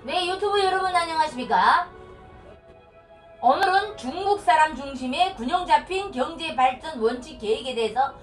네, 유튜브 여러분 안녕하십니까? 오늘은 중국 사람 중심의 균형 잡힌 경제 발전 원칙 계획에 대해서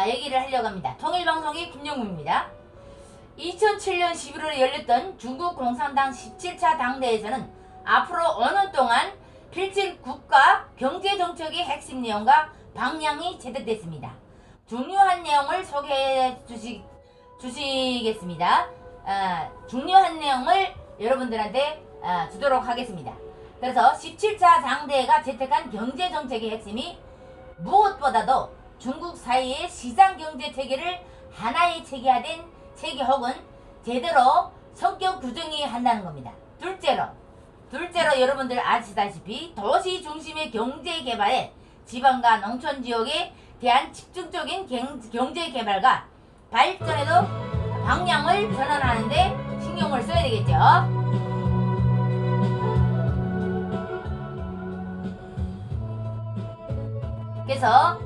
얘기를 하려고 합니다. 통일방송의 김영무입니다. 2007년 11월에 열렸던 중국 공산당 17차 당대에서는 앞으로 5년 동안 필질 국가 경제 정책의 핵심 내용과 방향이 채택됐습니다. 중요한 내용을 소개해 주시겠습니다. 중요한 내용을 여러분들한테 주도록 하겠습니다. 그래서 17차 당대회가 채택한 경제정책의 핵심이 무엇보다도 중국 사회의 시장경제 체계를 하나의 체계화된 체계 혹은 제대로 성격 규정해야 한다는 겁니다. 둘째로 여러분들 아시다시피 도시 중심의 경제 개발에 지방과 농촌 지역에 대한 집중적인 경제 개발과 발전에도 방향을 전환하는데 신경을 써야 되겠죠. 그래서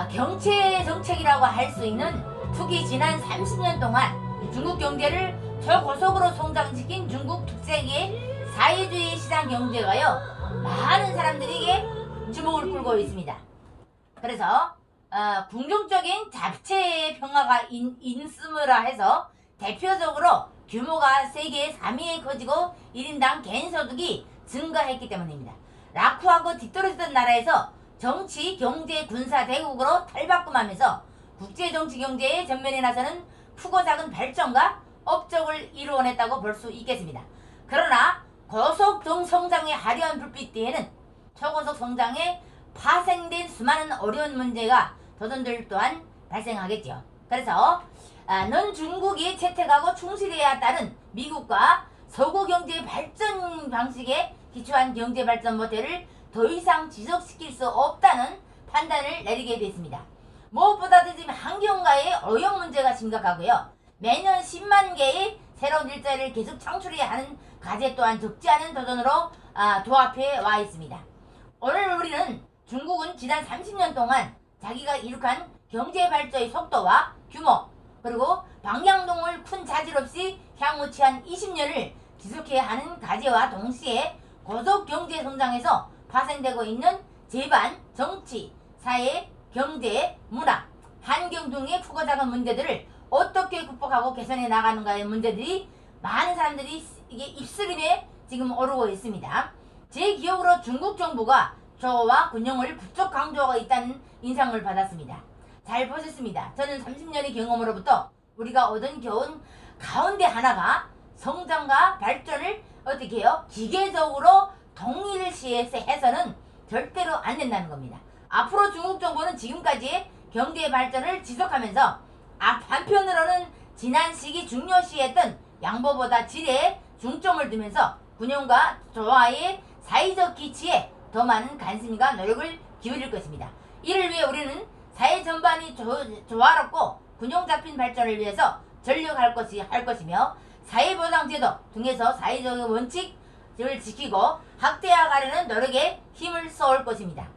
경제 정책이라고 할 수 있는 특히 지난 30년 동안 중국 경제를 초고속으로 성장시킨 중국 특색의 사회주의 시장 경제가요 많은 사람들에게 주목을 끌고 있습니다. 그래서 긍정적인 자체 평화가 있음이라 해서 대표적으로 규모가 세계 3위에 커지고 1인당 개인소득이 증가했기 때문입니다. 낙후하고 뒤떨어지던 나라에서 정치, 경제, 군사 대국으로 탈바꿈하면서 국제정치 경제의 전면에 나서는 크고 작은 발전과 업적을 이루어냈다고 볼 수 있겠습니다. 그러나 고속 성장의 화려한 불빛 뒤에는 초고속 성장에 파생된 수많은 어려운 문제가 도전들 또한 발생하겠죠. 그래서 넌 중국이 채택하고 충실해야 따른 미국과 서구 경제 발전 방식에 기초한 경제 발전 모델을 더 이상 지속시킬 수 없다는 판단을 내리게 됐습니다. 무엇보다도 지금 환경과의 오염 문제가 심각하고요. 매년 10만 개의 새로운 일자리를 계속 창출해야 하는 과제 또한 적지 않은 도전으로 도합해 와 있습니다. 오늘 우리는 중국은 지난 30년 동안 자기가 이룩한 경제 발전의 속도와 규모 그리고 방향 등을 큰 자질 없이 향후 지한 20년을 지속해야 하는 과제와 동시에 고속 경제 성장에서 파생되고 있는 재반, 정치, 사회, 경제, 문화, 환경 등의 크고 작은 문제들을 어떻게 극복하고 개선해 나가는가의 문제들이 많은 사람들이 이게 입스림에 지금 오르고 있습니다. 제 기억으로 중국 정부가 조화와 균형을 부쩍 강조하고 있다는 인상을 받았습니다. 잘 보셨습니다. 저는 30년의 경험으로부터 우리가 얻은 교훈 가운데 하나가 성장과 발전을 어떻게 해요? 기계적으로 동일시해서는 절대로 안 된다는 겁니다. 앞으로 중국 정부는 지금까지의 경제 발전을 지속하면서 한편으로는 지난 시기 중요시했던 양보보다 질에 중점을 두면서 균형과 조화의 사회적 기치에 더 많은 관심과 노력을 기울일 것입니다. 이를 위해 우리는 사회 전반이 조화롭고 균형 잡힌 발전을 위해서 전력할 것이며 사회보장제도 등에서 사회적 원칙을 지키고 확대해가려는 노력에 힘을 쏠 것입니다.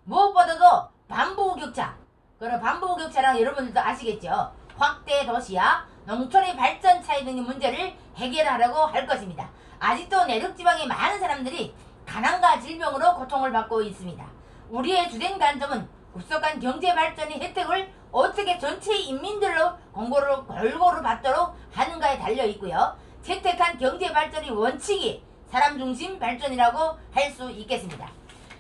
무엇보다도 반부격차, 그런 반부격차랑 여러분들도 아시겠죠? 확대 도시와 농촌의 발전 차이 등의 문제를 해결하려고 할 것입니다. 아직도 내륙지방의 많은 사람들이 가난과 질병으로 고통을 받고 있습니다. 우리의 주된 관점은 급속한 경제 발전의 혜택을 어떻게 전체 인민들로 골고루 받도록 하는가에 달려 있고요. 채택한 경제 발전의 원칙이 사람 중심 발전이라고 할 수 있겠습니다.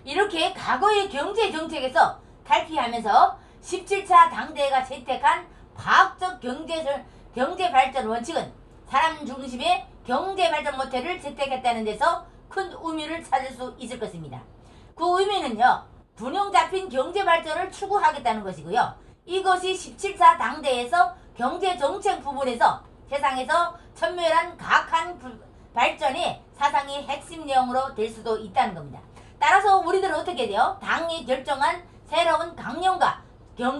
이렇게 과거의 경제 정책에서 탈피하면서 17차 당대회가 채택한 과학적 경제 발전 원칙은 사람 중심의 경제 발전 모델을 채택했다는 데서 큰 의미를 찾을 수 있을 것입니다. 그 의미는요, 균형 잡힌 경제 발전을 추구하겠다는 것이고요. 이것이 17차 당대회에서 경제 정책 부분에서 세상에서 천멸한 각한 발전의 사상의 핵심 내용으로 될 수도 있다는 겁니다. 따라서 우리들은 어떻게 돼요? 당이 결정한 새로운 강령과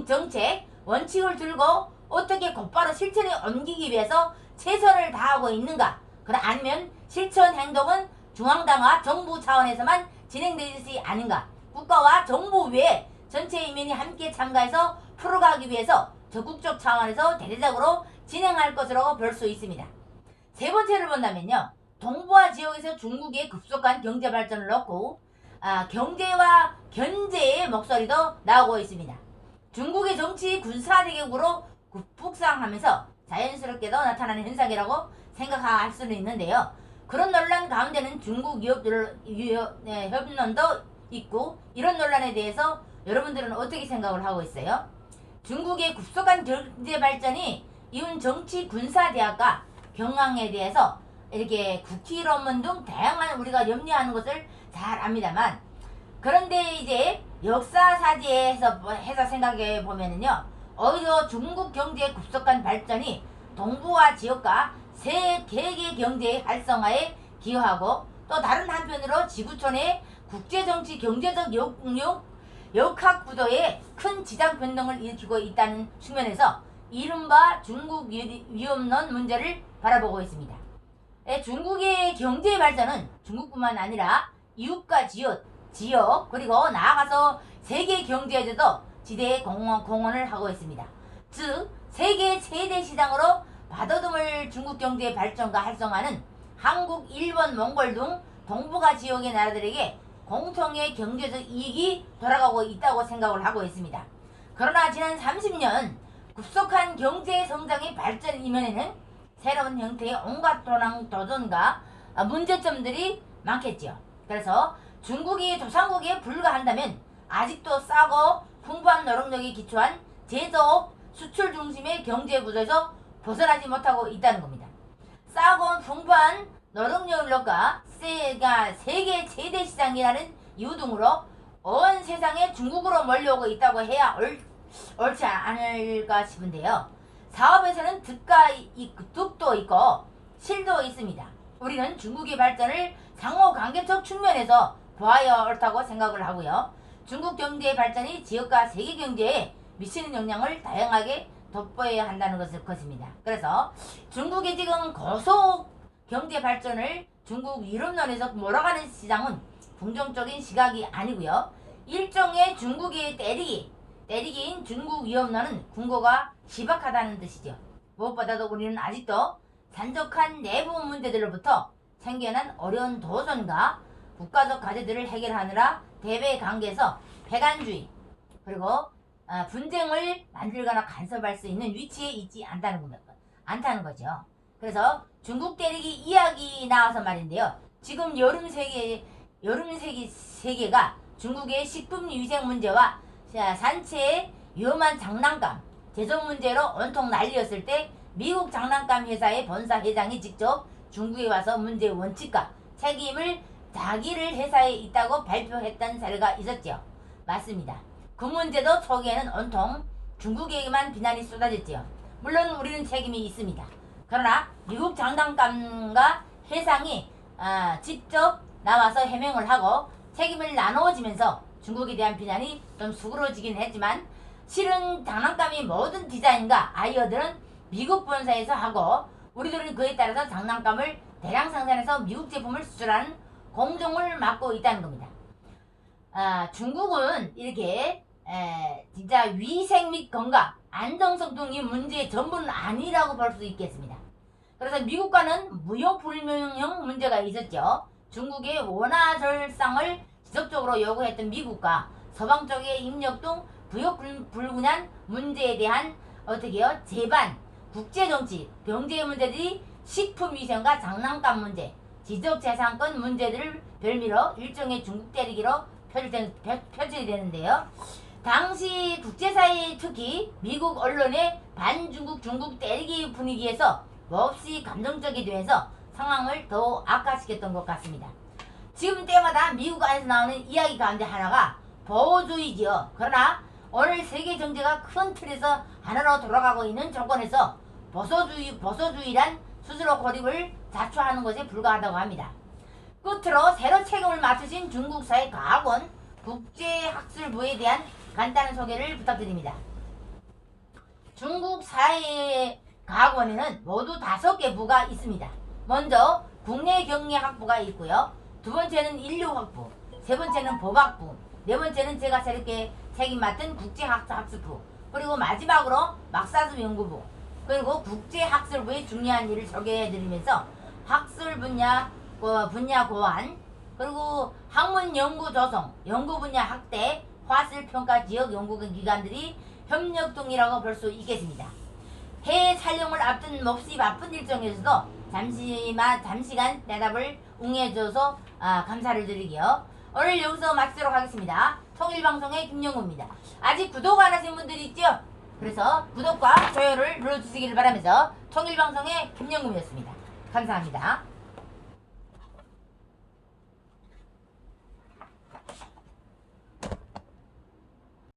정책, 원칙을 들고 어떻게 곧바로 실천에 옮기기 위해서 최선을 다하고 있는가? 아니면 실천 행동은 중앙당과 정부 차원에서만 진행되지 않은가? 국가와 정부 외에 전체 인민이 함께 참가해서 풀어가기 위해서 적극적 차원에서 대대적으로 진행할 것으로 볼 수 있습니다. 세 번째를 본다면요. 동북아 지역에서 중국의 급속한 경제 발전을 넣고 경제와 견제의 목소리도 나오고 있습니다. 중국의 정치 군사 대국으로 북상하면서 자연스럽게도 나타나는 현상이라고 생각할 수는 있는데요. 그런 논란 가운데는 중국 협론도 있고, 이런 논란에 대해서 여러분들은 어떻게 생각을 하고 있어요? 중국의 급속한 경제 발전이 이룬 정치 군사 대학과 경황에 대해서 이렇게 국희 논문 등 다양한 우리가 염려하는 것을 잘 압니다만, 그런데 이제 역사사지에서 해서 생각해 보면은요, 오히려 중국 경제의 급속한 발전이 동북아 지역과 세계의 경제의 활성화에 기여하고, 또 다른 한편으로 지구촌의 국제정치 경제적 역학 구도에 큰 지장 변동을 일으키고 있다는 측면에서 이른바 중국 위험론 문제를 바라보고 있습니다. 중국의 경제 발전은 중국뿐만 아니라 이웃과 지역 그리고 나아가서 세계 경제에도 지대의 공헌을 하고 있습니다. 즉 세계 최대 시장으로 받아들일 중국 경제의 발전과 활성화는 한국, 일본, 몽골 등 동북아 지역의 나라들에게 공통의 경제적 이익이 돌아가고 있다고 생각을 하고 있습니다. 그러나 지난 30년 급속한 경제 성장의 발전 이면에는 새로운 형태의 온갖 도전과 문제점들이 많겠죠. 그래서 중국이 도상국에 불과한다면 아직도 싸고 풍부한 노동력에 기초한 제조업, 수출 중심의 경제 구조에서 벗어나지 못하고 있다는 겁니다. 싸고 풍부한 노동력과 세계 최대 시장이라는 이유 등으로 온 세상에 중국으로 몰려오고 있다고 해야 옳지 않을까 싶은데요. 사업에서는 득도 있고 실도 있습니다. 우리는 중국의 발전을 상호관계적 측면에서 보아야 옳다고 생각을 하고요. 중국 경제의 발전이 지역과 세계 경제에 미치는 영향을 다양하게 돋보여야 한다는 것입니다. 그래서 중국의 지금 고속 경제 발전을 중국 위험론에서 몰아가는 시장은 긍정적인 시각이 아니고요. 일종의 중국의 때리기인 중국 위험론은 궁고가 희박하다는 뜻이죠. 무엇보다도 우리는 아직도 산적한 내부 문제들로부터 생겨난 어려운 도전과 국가적 과제들을 해결하느라 대외 관계에서 패관주의 그리고 분쟁을 만들거나 간섭할 수 있는 위치에 있지 않다는 거죠. 그래서 중국 때리기 이야기 나와서 말인데요. 지금 여름 세계가 중국의 식품 위생 문제와 산채의 위험한 장난감 제조 문제로 온통 난리였을 때 미국 장난감 회사의 본사 회장이 직접 중국에 와서 문제의 원칙과 책임을 자기를 회사에 있다고 발표했던 사례가 있었죠. 맞습니다. 그 문제도 초기에는 온통 중국에게만 비난이 쏟아졌지요. 물론 우리는 책임이 있습니다. 그러나 미국 장난감과 회상이 직접 나와서 해명을 하고 책임을 나누어지면서 중국에 대한 비난이 좀 수그러지긴 했지만, 실은 장난감이 모든 디자인과 아이디어들은 미국 본사에서 하고 우리들은 그에 따라서 장난감을 대량 생산해서 미국 제품을 수출하는 공정을 맡고 있다는 겁니다. 중국은 이렇게 진짜 위생 및 건강, 안정성 등이 문제의 전부는 아니라고 볼 수 있겠습니다. 그래서 미국과는 무역 불명령 문제가 있었죠. 중국의 원화절상을 지속적으로 요구했던 미국과 서방 쪽의 입력 등 부역 불분한 문제에 대한 제반, 국제정치, 경제 문제들이 식품위생과 장난감 문제, 지적재산권 문제들을 별미로 일종의 중국 때리기로 표출이 되는데요. 당시 국제사회 특히 미국 언론의 반중국 중국 때리기 분위기에서 몹시 감정적이 되면서 상황을 더 악화시켰던 것 같습니다. 지금 때마다 미국 안에서 나오는 이야기 가운데 하나가 보호주의지요. 그러나 오늘 세계 경제가 큰 틀에서 하나로 돌아가고 있는 조건에서 보수주의란 스스로 고립을 자초하는 것에 불과하다고 합니다. 끝으로 새로 책임을 맡으신 중국 사회과학원 국제학술부에 대한 간단한 소개를 부탁드립니다. 중국 사회과학원에는 모두 5개 부가 있습니다. 먼저 국내경제학부가 있고요. 두 번째는 인류학부, 세 번째는 법학부, 네 번째는 제가 새롭게 책임 맡은 국제학습부, 그리고 마지막으로 막사수 연구부, 그리고 국제학술부의 중요한 일을 소개해드리면서 학술 기술 분야 분야 고안, 그리고 학문 연구 조성, 연구 분야 확대, 화실 평가 지역 연구기관들이 협력 중이라고 볼 수 있겠습니다. 해외 촬영을 앞둔 몹시 바쁜 일정에서도 잠시간 대답을 응해줘서 감사를 드리고요. 오늘 여기서 마치도록 하겠습니다. 통일방송의 김영구입니다. 아직 구독 안 하신 분들이 있죠? 그래서 구독과 좋아요를 눌러주시기를 바라면서 통일방송의 김영구였습니다. 감사합니다.